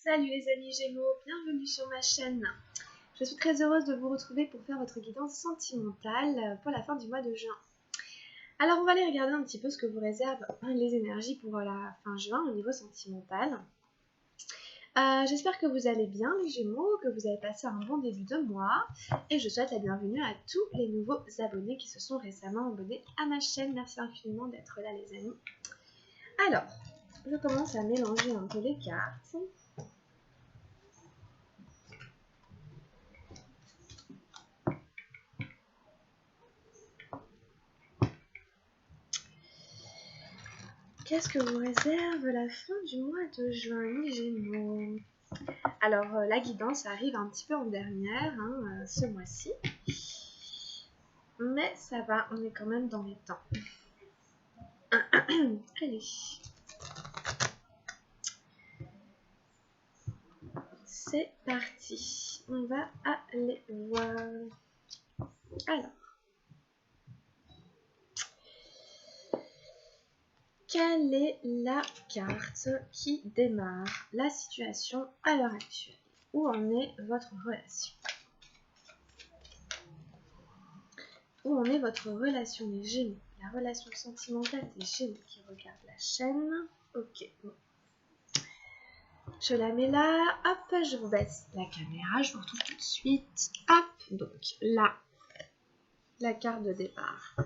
Salut les amis Gémeaux, bienvenue sur ma chaîne. Je suis très heureuse de vous retrouver pour faire votre guidance sentimentale pour la fin du mois de juin. Alors on va aller regarder un petit peu ce que vous réservent les énergies pour la fin juin au niveau sentimental. J'espère que vous allez bien les Gémeaux, que vous avez passé un bon début de mois et je souhaite la bienvenue à tous les nouveaux abonnés qui se sont récemment abonnés à ma chaîne. Merci infiniment d'être là les amis. Alors, je commence à mélanger un peu les cartes. Qu'est-ce que vous réserve la fin du mois de juin, les Gémeaux? Alors, la guidance arrive un petit peu en dernière ce mois-ci. Mais ça va, on est quand même dans les temps. Allez. C'est parti. On va aller voir. Alors. Quelle est la carte qui démarre la situation à l'heure actuelle? Où en est votre relation? Où en est votre relation les Gémeaux? La relation sentimentale des Gémeaux qui regardent la chaîne. Ok, bon. Je la mets là. Hop, je vous baisse la caméra. Je vous retrouve tout de suite. Hop, donc là, la carte de départ.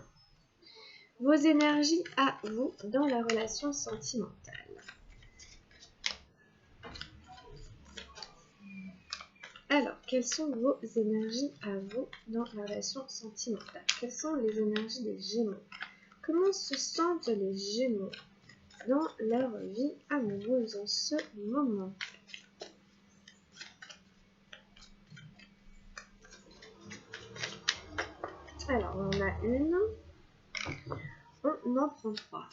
Vos énergies à vous dans la relation sentimentale. Alors, quelles sont vos énergies à vous dans la relation sentimentale? Quelles sont les énergies des Gémeaux? Comment se sentent les Gémeaux dans leur vie amoureuse en ce moment? Alors, on en a une. On en prend trois.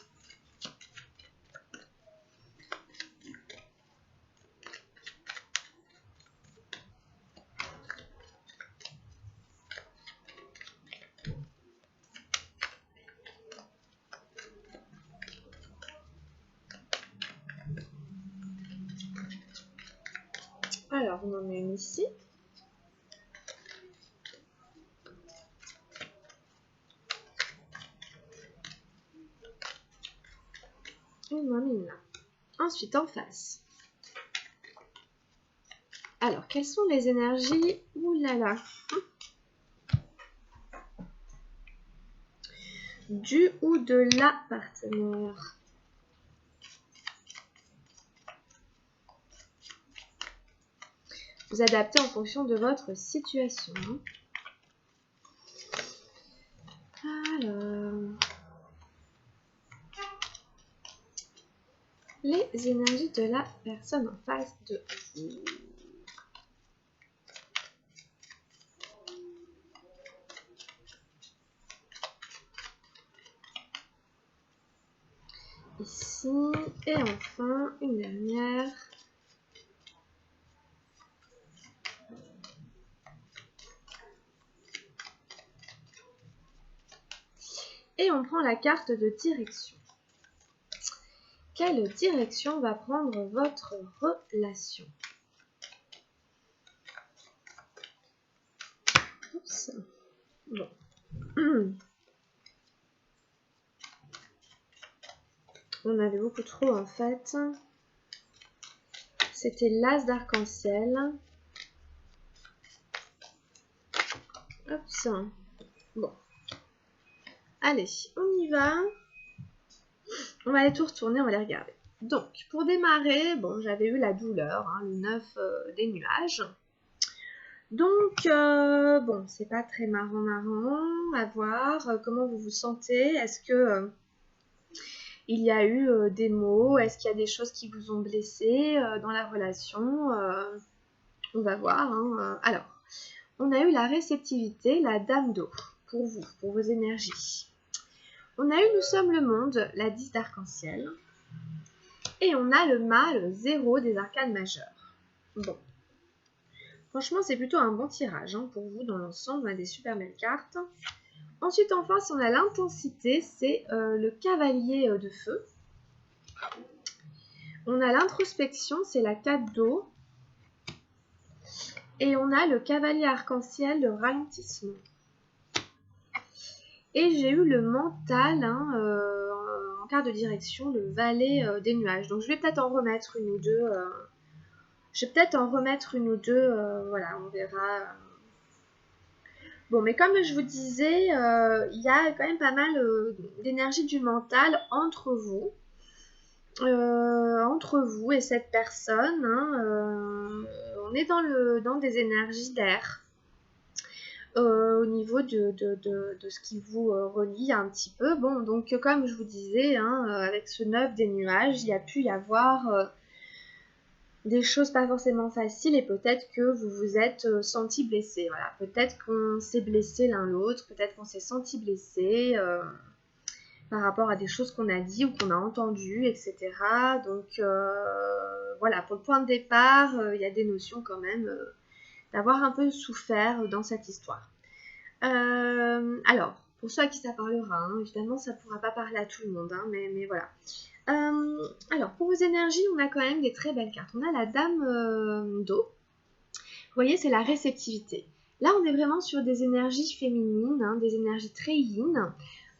Alors, on en a une ici. On en a une là. Ensuite, en face. Alors, quelles sont les énergies? Ouh là là. Du ou de la partenaire. Vous adaptez en fonction de votre situation. Alors, les énergies de la personne en face de vous. Ici, et enfin, une dernière. Et on prend la carte de direction. Quelle direction va prendre votre relation? Oups. Bon. On avait beaucoup trop en fait. C'était l'as d'arc-en-ciel. Hop. Bon. Allez, on y va. On va aller tout retourner, on va les regarder. Donc, pour démarrer, bon, j'avais eu la douleur, le 9 des nuages. Donc, bon, c'est pas très marrant à voir. Comment vous vous sentez? Est-ce que il y a eu des mots? Est-ce qu'il y a des choses qui vous ont blessé dans la relation? On va voir. Alors, on a eu la réceptivité, la dame d'eau, pour vous, pour vos énergies. On a eu Nous sommes le monde, la 10 d'arc-en-ciel. Et on a le mâle 0 des arcanes majeures. Bon. Franchement, c'est plutôt un bon tirage pour vous dans l'ensemble. On a des super belles cartes. Ensuite, en face, on a l'intensité. C'est le cavalier de feu. On a l'introspection. C'est la 4 d'eau. Et on a le cavalier arc-en-ciel de ralentissement. Et j'ai eu le mental, hein, en carte de direction, le valet des nuages. Donc je vais peut-être en remettre une ou deux. Voilà, on verra. Bon, mais comme je vous disais, il y a quand même pas mal d'énergie du mental entre vous et cette personne. Hein, on est dans des énergies d'air. Au niveau de ce qui vous relie un petit peu. Bon, donc comme je vous disais, hein, avec ce 9 des nuages, il y a pu y avoir des choses pas forcément faciles et peut-être que vous vous êtes senti blessé. Voilà, peut-être qu'on s'est blessé l'un l'autre, peut-être qu'on s'est senti blessé par rapport à des choses qu'on a dit ou qu'on a entendues, etc. Donc voilà, pour le point de départ, il y a des notions quand même d'avoir un peu souffert dans cette histoire. Alors, pour ceux à qui ça parlera, hein, évidemment ça ne pourra pas parler à tout le monde, hein, mais voilà. Alors, pour vos énergies, on a quand même des très belles cartes. On a la dame d'eau. Vous voyez, c'est la réceptivité. Là, on est vraiment sur des énergies féminines, hein, des énergies très yin,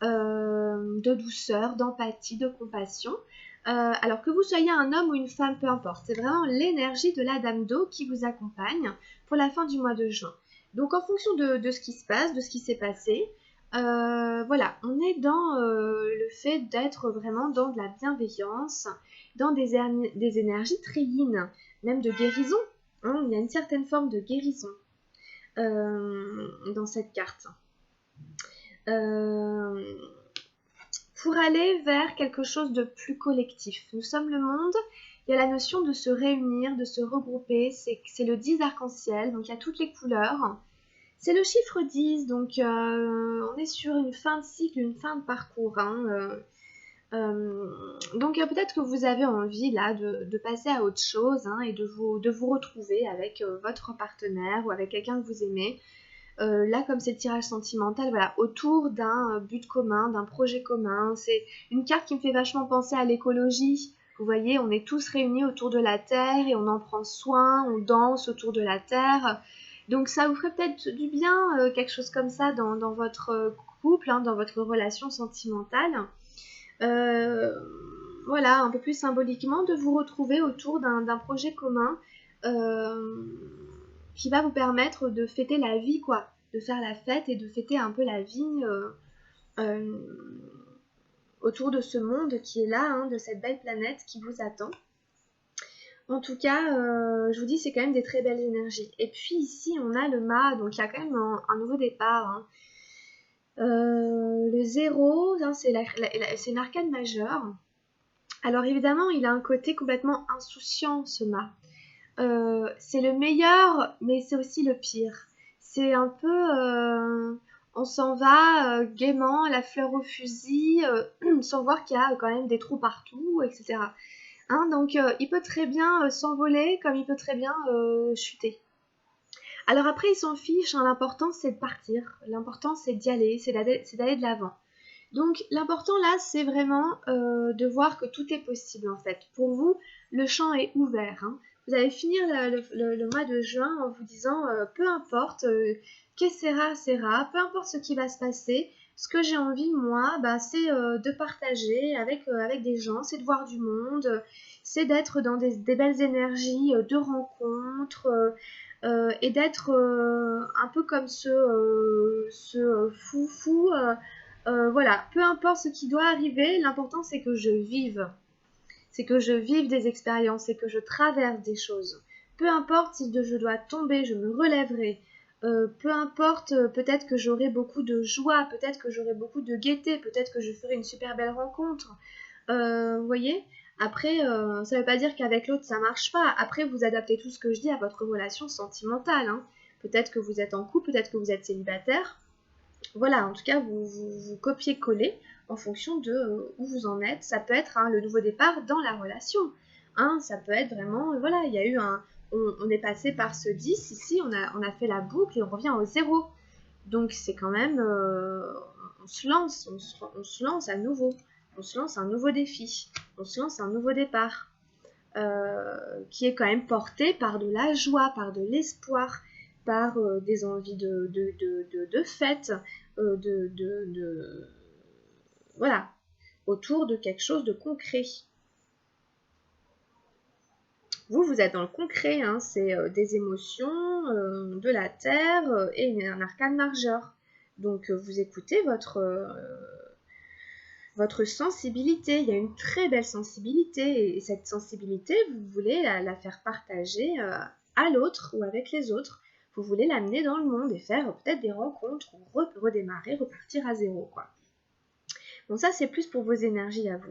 de douceur, d'empathie, de compassion. Alors que vous soyez un homme ou une femme, peu importe, c'est vraiment l'énergie de la dame d'eau qui vous accompagne pour la fin du mois de juin. Donc en fonction de ce qui se passe, de ce qui s'est passé, voilà, on est dans le fait d'être vraiment dans de la bienveillance, dans des énergies très yin, même de guérison. Hein, il y a une certaine forme de guérison dans cette carte. Pour aller vers quelque chose de plus collectif. Nous sommes le monde, il y a la notion de se réunir, de se regrouper, c'est le 10 arc-en-ciel, donc il y a toutes les couleurs. C'est le chiffre 10, donc on est sur une fin de cycle, une fin de parcours. Hein, donc peut-être que vous avez envie là de passer à autre chose, hein, et de vous retrouver avec votre partenaire ou avec quelqu'un que vous aimez. Là, comme c'est le tirage sentimental, voilà, autour d'un but commun, d'un projet commun. C'est une carte qui me fait vachement penser à l'écologie. Vous voyez, on est tous réunis autour de la Terre et on en prend soin, on danse autour de la Terre. Donc ça vous ferait peut-être du bien, quelque chose comme ça dans votre couple, hein, dans votre relation sentimentale. Voilà, un peu plus symboliquement, de vous retrouver autour d'un projet commun qui va vous permettre de fêter la vie, quoi, de faire la fête et de fêter un peu la vie autour de ce monde qui est là, hein, de cette belle planète qui vous attend. En tout cas, je vous dis, c'est quand même des très belles énergies. Et puis ici, on a le mât, donc il y a quand même un nouveau départ. Hein. Le 0, hein, c'est une arcane majeure. Alors évidemment, il a un côté complètement insouciant, ce mât. C'est le meilleur, mais c'est aussi le pire. C'est un peu... on s'en va gaiement, la fleur au fusil, sans voir qu'il y a quand même des trous partout, etc. Hein, donc il peut très bien s'envoler comme il peut très bien chuter. Alors après, il s'en fiche, hein, l'important c'est de partir, l'important c'est d'y aller, c'est d'aller de l'avant. Donc l'important là, c'est vraiment de voir que tout est possible en fait. Pour vous, le champ est ouvert. Hein. Vous allez finir le mois de juin en vous disant peu importe, qu'est-ce sera, peu importe ce qui va se passer. Ce que j'ai envie, moi, bah, c'est de partager avec des gens, c'est de voir du monde, c'est d'être dans des belles énergies de rencontres et d'être un peu comme ce fou. Voilà, peu importe ce qui doit arriver, l'important c'est que je vive. C'est que je vive des expériences, c'est que je traverse des choses. Peu importe si je dois tomber, je me relèverai. Peu importe, peut-être que j'aurai beaucoup de joie, peut-être que j'aurai beaucoup de gaieté, peut-être que je ferai une super belle rencontre. Vous voyez ? Après, ça ne veut pas dire qu'avec l'autre ça marche pas. Après, vous adaptez tout ce que je dis à votre relation sentimentale. Hein. Peut-être que vous êtes en couple, peut-être que vous êtes célibataire. Voilà, en tout cas, vous copiez-collez en fonction de où vous en êtes. Ça peut être hein, le nouveau départ dans la relation. Hein, ça peut être vraiment, voilà, il y a eu on est passé par ce 10, ici, on a fait la boucle et on revient au 0. Donc c'est quand même, on se lance à nouveau. On se lance un nouveau défi. On se lance un nouveau départ. Qui est quand même porté par de la joie, par de l'espoir. par des envies de fête, voilà, autour de quelque chose de concret. Vous êtes dans le concret, hein, c'est des émotions, de la terre et un arcane majeur. Donc vous écoutez votre sensibilité. Il y a une très belle sensibilité et cette sensibilité, vous voulez la faire partager à l'autre ou avec les autres. Vous voulez l'amener dans le monde et faire peut-être des rencontres ou redémarrer, repartir à zéro, quoi. Bon, ça c'est plus pour vos énergies à vous.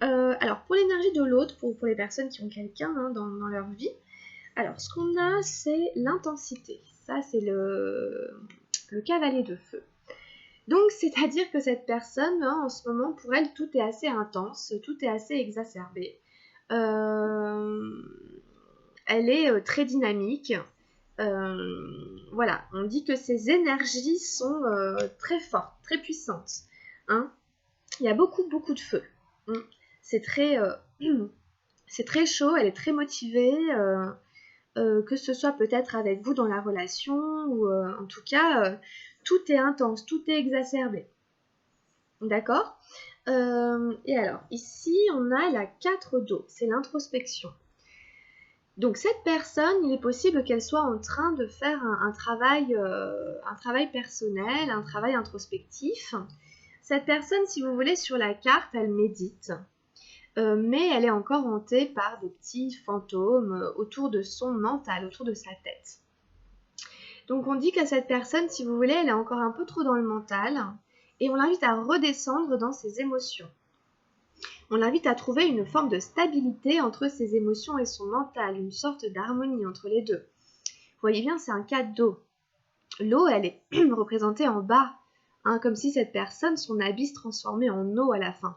Alors pour l'énergie de l'autre, pour les personnes qui ont quelqu'un hein, dans leur vie, alors ce qu'on a c'est l'intensité. Ça c'est le cavalier de feu. Donc c'est-à-dire que cette personne, hein, en ce moment, pour elle, tout est assez intense, tout est assez exacerbé. Elle est très dynamique. Voilà, on dit que ses énergies sont très fortes, très puissantes. Hein. Il y a beaucoup de feu. C'est très chaud, elle est très motivée, que ce soit peut-être avec vous dans la relation, ou en tout cas, tout est intense, tout est exacerbé. D'accord ? Et alors, ici, on a la 4 d'eau, c'est l'introspection. Donc cette personne, il est possible qu'elle soit en train de faire un travail personnel, un travail introspectif. Cette personne, si vous voulez, sur la carte, elle médite. Mais elle est encore hantée par des petits fantômes autour de son mental, autour de sa tête. Donc on dit qu'à cette personne, si vous voulez, elle est encore un peu trop dans le mental et on l'invite à redescendre dans ses émotions. On l'invite à trouver une forme de stabilité entre ses émotions et son mental, une sorte d'harmonie entre les deux. Vous voyez bien, c'est un cas d'eau. L'eau, elle est représentée en bas, hein, comme si cette personne, son habit se transformait en eau à la fin.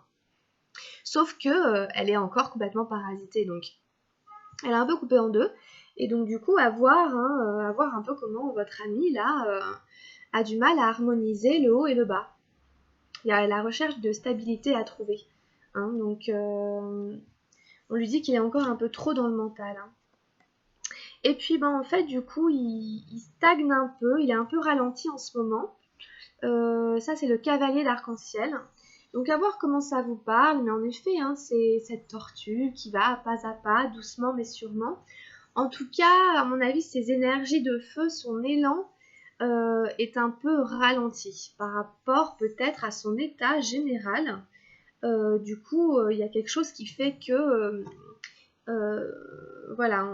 Sauf que elle est encore complètement parasitée, donc elle est un peu coupée en deux. Et donc du coup, à voir un peu comment votre amie là a du mal à harmoniser le haut et le bas. Il y a la recherche de stabilité à trouver. Hein, donc on lui dit qu'il est encore un peu trop dans le mental. Hein. Et puis en fait, du coup, il stagne un peu, il est un peu ralenti en ce moment. Ça, c'est le cavalier d'arc-en-ciel. Donc à voir comment ça vous parle, mais en effet, hein, c'est cette tortue qui va pas à pas, doucement mais sûrement. En tout cas, à mon avis, ses énergies de feu, son élan est un peu ralenti par rapport peut-être à son état général. Du coup, il y a quelque chose qui fait que voilà,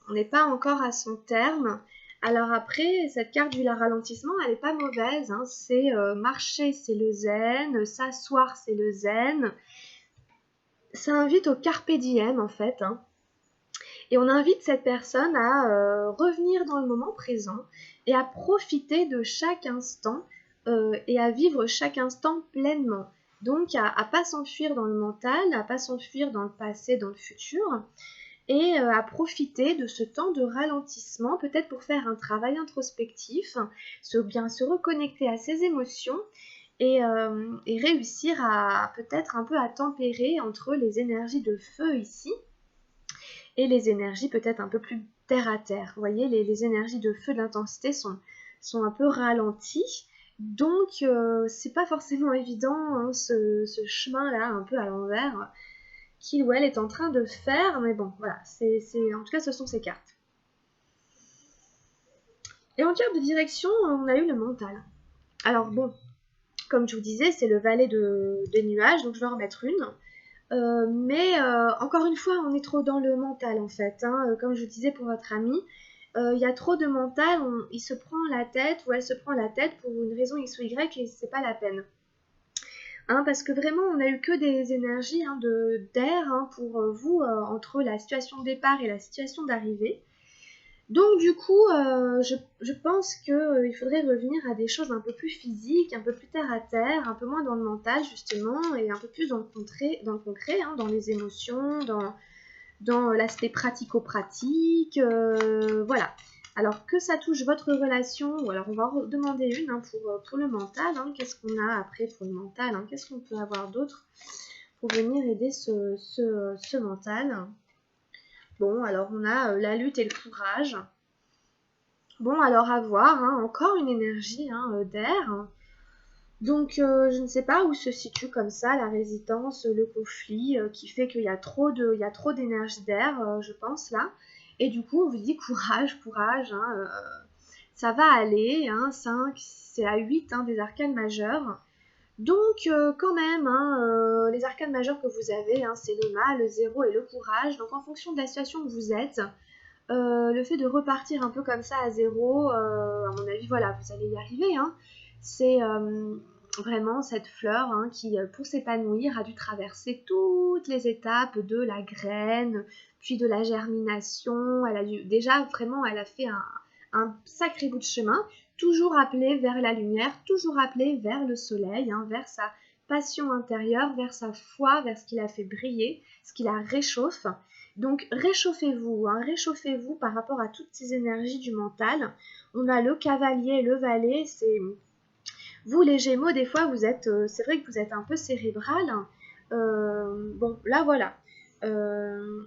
on n'est pas encore à son terme. Alors après, cette carte du ralentissement, elle n'est pas mauvaise. Hein. C'est marcher, c'est le zen. S'asseoir, c'est le zen. Ça invite au carpe diem, en fait. Hein. Et on invite cette personne à revenir dans le moment présent et à profiter de chaque instant et à vivre chaque instant pleinement. Donc à ne pas s'enfuir dans le mental, à ne pas s'enfuir dans le passé, dans le futur, et à profiter de ce temps de ralentissement, peut-être pour faire un travail introspectif, bien se reconnecter à ses émotions et réussir à peut-être un peu à tempérer entre les énergies de feu ici et les énergies peut-être un peu plus terre à terre. Vous voyez, les énergies de feu, de l'intensité sont un peu ralenties. Donc, c'est pas forcément évident hein, ce chemin-là, un peu à l'envers, qu'il ou elle est en train de faire. Mais bon, voilà, en tout cas, ce sont ces cartes. Et en carte de direction, on a eu le mental. Alors bon, comme je vous disais, c'est le valet des nuages, donc je vais en remettre une. Mais encore une fois, on est trop dans le mental en fait. Hein. Comme je vous disais pour votre ami, il y a trop de mental, il se prend la tête ou elle se prend la tête pour une raison X ou Y et c'est pas la peine. Hein, parce que vraiment, on n'a eu que des énergies hein, d'air hein, pour vous entre la situation de départ et la situation d'arrivée. Donc du coup, je pense qu'il faudrait revenir à des choses un peu plus physiques, un peu plus terre à terre, un peu moins dans le mental justement, et un peu plus dans le concret hein, dans les émotions, dans l'aspect pratico-pratique, voilà. Alors que ça touche votre relation, ou alors on va en demander une hein, pour le mental, hein, qu'est-ce qu'on a après pour le mental, hein, qu'est-ce qu'on peut avoir d'autre pour venir aider ce mental. Bon, alors on a la lutte et le courage. Bon, alors à voir, hein, encore une énergie d'air. Donc, je ne sais pas où se situe comme ça la résistance, le conflit, qui fait qu'il y a il y a trop d'énergie d'air, je pense là. Et du coup, on vous dit courage, courage, hein, ça va aller, hein, 5, c'est à 8 hein, des arcanes majeurs. Donc, quand même, hein, les arcanes majeurs que vous avez, hein, c'est le mal, le zéro et le courage. Donc, en fonction de la situation où vous êtes, le fait de repartir un peu comme ça à zéro, à mon avis, voilà, vous allez y arriver. Hein. C'est vraiment cette fleur hein, qui, pour s'épanouir, a dû traverser toutes les étapes de la graine, puis de la germination. Elle a dû, déjà, vraiment, elle a fait un sacré bout de chemin, toujours appelée vers la lumière, toujours appelée vers le soleil, hein, vers sa passion intérieure, vers sa foi, vers ce qui la fait briller, ce qui la réchauffe. Donc réchauffez-vous, hein, réchauffez-vous par rapport à toutes ces énergies du mental. On a le cavalier, le valet, c'est vous les Gémeaux, des fois vous êtes, c'est vrai que vous êtes un peu cérébral. Bon, là voilà. Euh,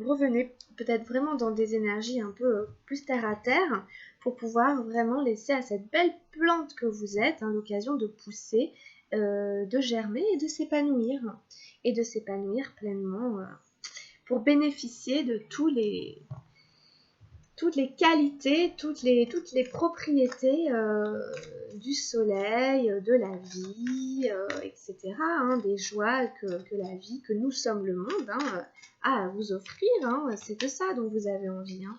Revenez peut-être vraiment dans des énergies un peu plus terre à terre pour pouvoir vraiment laisser à cette belle plante que vous êtes hein, l'occasion de pousser, de germer et de s'épanouir. Et de s'épanouir pleinement pour bénéficier de toutes les qualités, toutes les propriétés du soleil, de la vie, etc. Hein, des joies que la vie, que nous sommes le monde, hein, a à vous offrir. Hein, c'est de ça dont vous avez envie. Hein.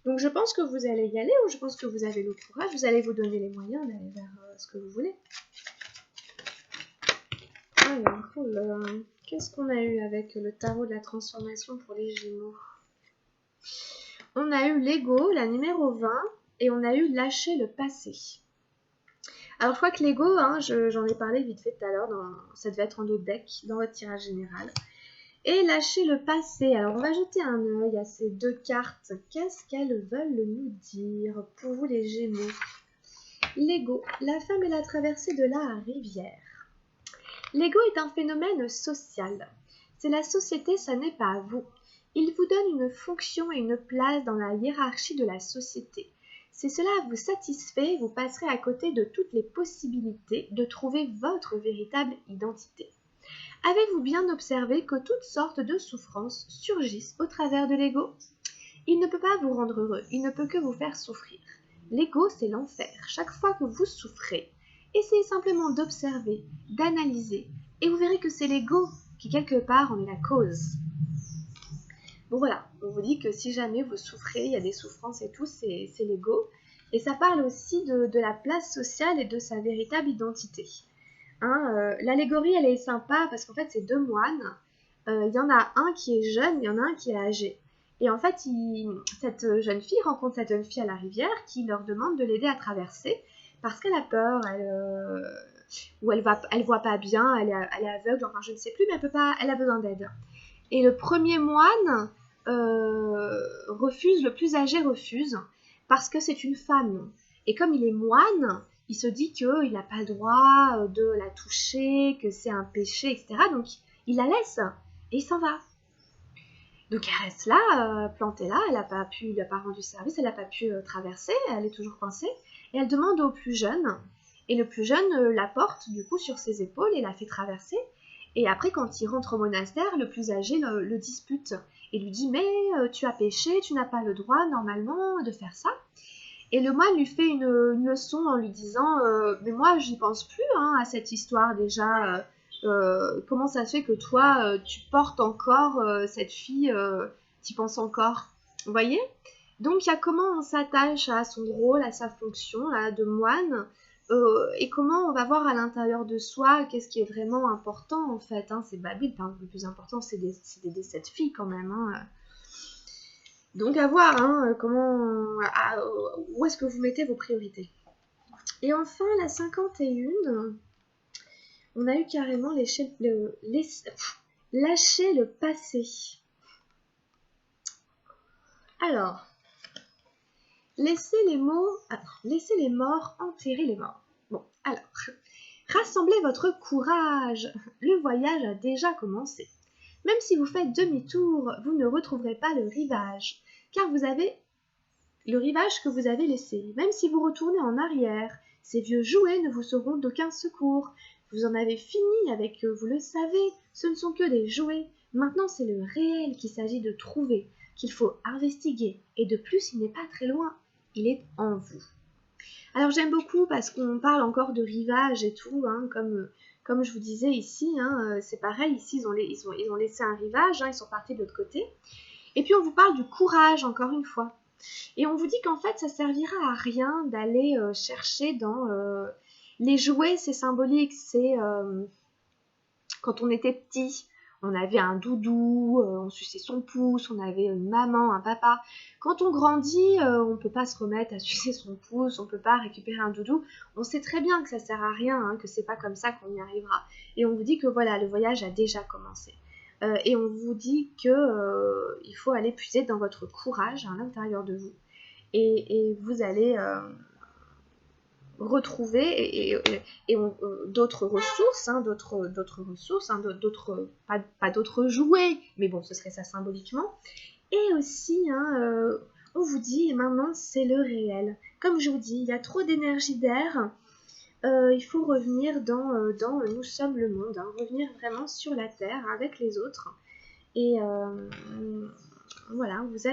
Donc je pense que vous allez y aller, ou je pense que vous avez le courage, vous allez vous donner les moyens d'aller vers ce que vous voulez. Alors, qu'est-ce qu'on a eu avec le tarot de la transformation pour les Gémeaux? On a eu l'ego, la numéro 20, et on a eu lâcher le passé. Alors je crois que l'ego, hein, j'en ai parlé vite fait tout à l'heure, ça devait être en autre deck, dans votre tirage général. Et lâcher le passé. Alors on va jeter un œil à ces deux cartes. Qu'est-ce qu'elles veulent nous dire pour vous les Gémeaux? L'ego, la femme et la traversée de la rivière. L'ego est un phénomène social. C'est la société, ça n'est pas vous. Il vous donne une fonction et une place dans la hiérarchie de la société. Si cela vous satisfait, vous passerez à côté de toutes les possibilités de trouver votre véritable identité. Avez-vous bien observé que toutes sortes de souffrances surgissent au travers de l'ego? Il ne peut pas vous rendre heureux, il ne peut que vous faire souffrir. L'ego, c'est l'enfer. Chaque fois que vous souffrez, essayez simplement d'observer, d'analyser, et vous verrez que c'est l'ego qui, quelque part, en est la cause. Bon voilà, on vous dit que si jamais vous souffrez, il y a des souffrances et tout, c'est l'ego. Et ça parle aussi de la place sociale et de sa véritable identité. Hein, l'allégorie, elle est sympa parce qu'en fait, c'est deux moines. Il y en a un qui est jeune, il y en a un qui est âgé. Et en fait, cette jeune fille rencontre cette jeune fille à la rivière qui leur demande de l'aider à traverser parce qu'elle a peur, ou elle voit pas bien, elle est aveugle, enfin je ne sais plus, mais elle a besoin d'aide. Et le premier moine refuse, le plus âgé refuse parce que c'est une femme. Et comme il est moine, il se dit qu'il n'a pas le droit de la toucher, que c'est un péché, etc. Donc il la laisse et il s'en va. Donc elle reste là, plantée là, elle n'a pas rendu service, elle n'a pas pu traverser, elle est toujours coincée. Et elle demande au plus jeune, et le plus jeune la porte du coup sur ses épaules et la fait traverser. Et après quand il rentre au monastère, le plus âgé le dispute et lui dit mais tu as péché, tu n'as pas le droit normalement de faire ça. Et le moine lui fait une leçon en lui disant mais moi j'y pense plus hein, à cette histoire déjà. Comment ça se fait que toi tu portes encore cette fille, t'y penses encore? Vous voyez? Donc il y a comment on s'attache à son rôle, à sa fonction là, de moine, et comment on va voir à l'intérieur de soi qu'est-ce qui est vraiment important en fait. Hein, c'est Babil, le plus important c'est d'aider cette fille quand même. Hein. Donc à voir hein, où est-ce que vous mettez vos priorités. Et enfin la 51, on a eu carrément lâcher le passé. Alors, laissez les morts enterrer les morts. Bon, alors, rassemblez votre courage. Le voyage a déjà commencé. Même si vous faites demi-tour, vous ne retrouverez pas le rivage. car vous avez le rivage que vous avez laissé. Même si vous retournez en arrière, ces vieux jouets ne vous seront d'aucun secours. Vous en avez fini avec eux, vous le savez, ce ne sont que des jouets. Maintenant, c'est le réel qu'il s'agit de trouver, qu'il faut investiguer. Et de plus, il n'est pas très loin, il est en vous. Alors j'aime beaucoup parce qu'on parle encore de rivage et tout, hein, comme je vous disais ici, hein, c'est pareil, ici ils ont laissé un rivage, hein, ils sont partis de l'autre côté. Et puis on vous parle du courage encore une fois. Et on vous dit qu'en fait ça servira à rien d'aller chercher dans les jouets, c'est symbolique, c'est quand on était petit. On avait un doudou, on suçait son pouce, on avait une maman, un papa. Quand on grandit, on ne peut pas se remettre à sucer son pouce, on ne peut pas récupérer un doudou. On sait très bien que ça ne sert à rien, hein, que c'est pas comme ça qu'on y arrivera. Et on vous dit que voilà, le voyage a déjà commencé. Et on vous dit que il faut aller puiser dans votre courage à l'intérieur de vous. Et vous allez retrouver d'autres ressources, hein, pas d'autres jouets, mais bon, ce serait ça symboliquement. Et aussi, hein, on vous dit, maintenant, c'est le réel. Comme je vous dis, il y a trop d'énergie d'air. Il faut revenir dans nous sommes le monde, hein, revenir vraiment sur la terre avec les autres. Et voilà, vous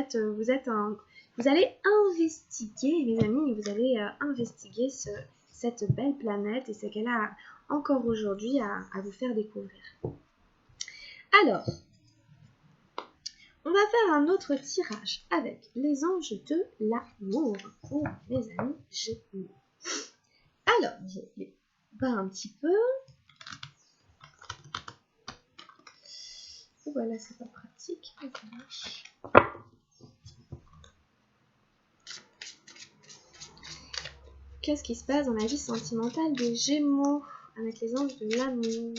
allez investiguer, les amis, vous allez investiguer cette belle planète et ce qu'elle a encore aujourd'hui à vous faire découvrir. Alors, on va faire un autre tirage avec les anges de l'amour pour mes amis Gémeaux. Alors, je les bats un petit peu. Voilà, c'est pas pratique, mais ça marche. Qu'est-ce qui se passe dans la vie sentimentale des Gémeaux avec les anges de l'amour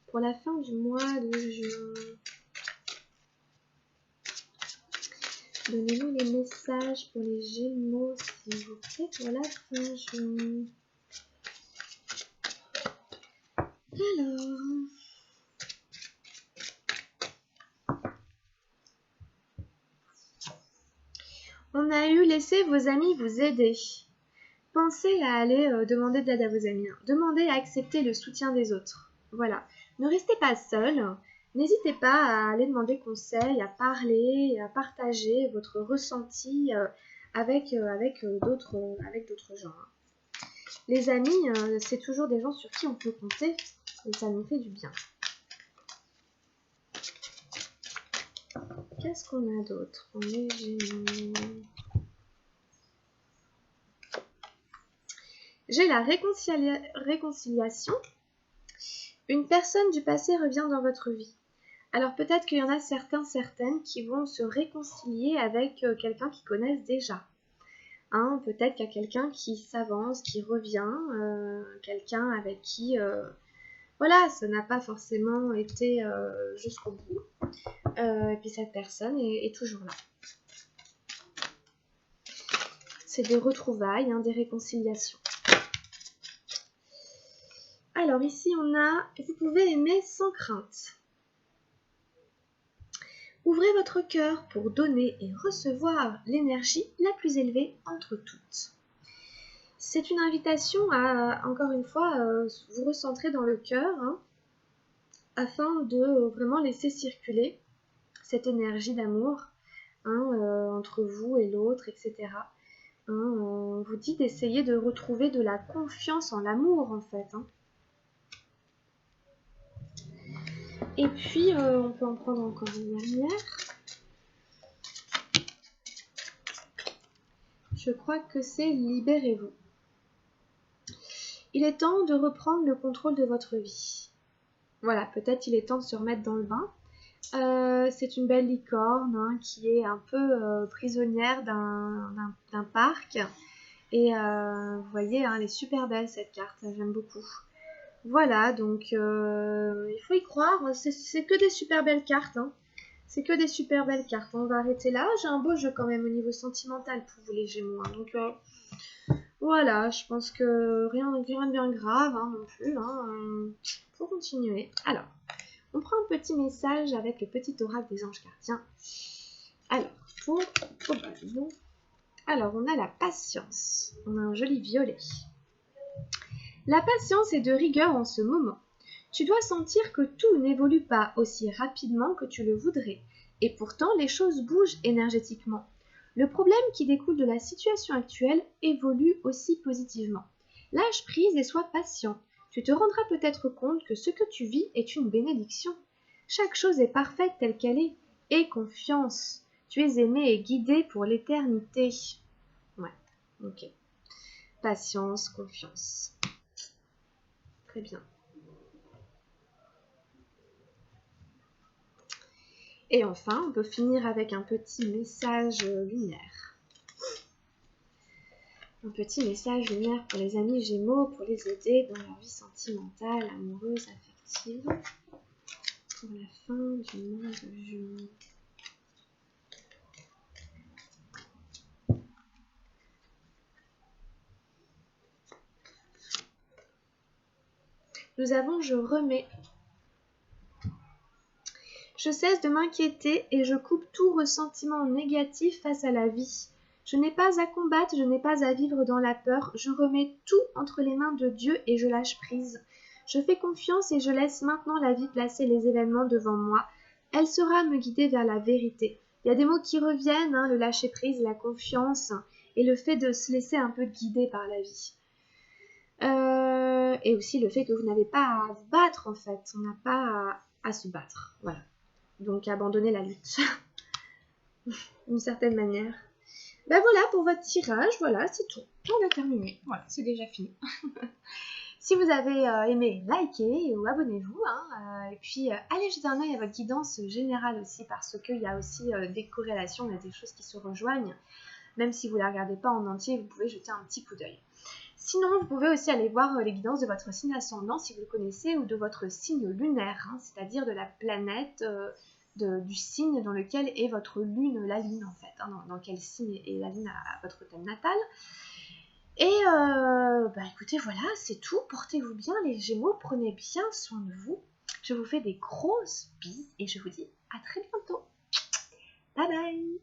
pour la fin du mois de juin? Donnez-nous les messages pour les Gémeaux, s'il vous plaît, pour la fin juin. Alors... On a eu laissé vos amis vous aider. Pensez à aller demander de l'aide à vos amis. Demandez à accepter le soutien des autres. Voilà. Ne restez pas seul. N'hésitez pas à aller demander conseil, à parler, à partager votre ressenti avec d'autres gens. Les amis, c'est toujours des gens sur qui on peut compter et ça nous fait du bien. Qu'est-ce qu'on a d'autre? On est Gémeaux. J'ai la réconciliation. Une personne du passé revient dans votre vie. Alors peut-être qu'il y en a certaines qui vont se réconcilier avec quelqu'un qu'ils connaissent déjà. Hein, peut-être qu'il y a quelqu'un qui s'avance, qui revient, quelqu'un avec qui... voilà, ça n'a pas forcément été jusqu'au bout. Et puis cette personne est toujours là. C'est des retrouvailles, hein, des réconciliations. Alors ici on a, vous pouvez aimer sans crainte. Ouvrez votre cœur pour donner et recevoir l'énergie la plus élevée entre toutes. C'est une invitation à, encore une fois, vous recentrer dans le cœur, hein, afin de vraiment laisser circuler cette énergie d'amour, hein, entre vous et l'autre, etc. Hein, on vous dit d'essayer de retrouver de la confiance en l'amour, en fait. Hein. Et puis, on peut en prendre encore une dernière. Je crois que c'est libérez-vous. Il est temps de reprendre le contrôle de votre vie. Voilà, peut-être il est temps de se remettre dans le bain. C'est une belle licorne, hein, qui est un peu prisonnière d'un parc. Et vous voyez, hein, elle est super belle cette carte, j'aime beaucoup. Voilà, donc il faut y croire, c'est que des super belles cartes. Hein. C'est que des super belles cartes. On va arrêter là. J'ai un beau jeu quand même au niveau sentimental pour vous les Gémeaux. Hein. Donc voilà, je pense que rien de bien grave, hein, non plus. Hein. Faut continuer. Alors, on prend un petit message avec le petit oracle des anges gardiens. Alors, alors, on a la patience. On a un joli violet. La patience est de rigueur en ce moment. Tu dois sentir que tout n'évolue pas aussi rapidement que tu le voudrais, et pourtant les choses bougent énergétiquement. Le problème qui découle de la situation actuelle évolue aussi positivement. Lâche prise et sois patient. Tu te rendras peut-être compte que ce que tu vis est une bénédiction. Chaque chose est parfaite telle qu'elle est. Aie confiance. Tu es aimé et guidé pour l'éternité. Ouais, ok. Patience, confiance. Très bien. Et enfin, on peut finir avec un petit message lunaire. Un petit message lunaire pour les amis Gémeaux, pour les aider dans leur vie sentimentale, amoureuse, affective, pour la fin du mois de juin. Nous avons je remets. Je cesse de m'inquiéter et je coupe tout ressentiment négatif face à la vie. Je n'ai pas à combattre, je n'ai pas à vivre dans la peur. Je remets tout entre les mains de Dieu et je lâche prise. Je fais confiance et je laisse maintenant la vie placer les événements devant moi. Elle saura me guider vers la vérité. Il y a des mots qui reviennent, le lâcher prise, la confiance et le fait de se laisser un peu guider par la vie. Et aussi le fait que vous n'avez pas à vous battre en fait. On n'a pas à se battre. Voilà. Donc abandonner la lutte. D'une certaine manière. Ben voilà pour votre tirage, voilà, c'est tout. On a terminé, voilà, c'est déjà fini. Si vous avez aimé, likez ou abonnez-vous. Et puis allez jeter un œil à votre guidance générale aussi, parce qu'il y a aussi des corrélations, il y a des choses qui se rejoignent. Même si vous ne la regardez pas en entier, vous pouvez jeter un petit coup d'œil. Sinon, vous pouvez aussi aller voir les guidances de votre signe ascendant, si vous le connaissez, ou de votre signe lunaire, c'est-à-dire de la planète... du signe dans lequel est votre lune, la lune en fait, dans quel signe est la lune à votre thème natal. Et écoutez, voilà, c'est tout. Portez-vous bien les Gémeaux, prenez bien soin de vous. Je vous fais des grosses bises et je vous dis à très bientôt. Bye bye.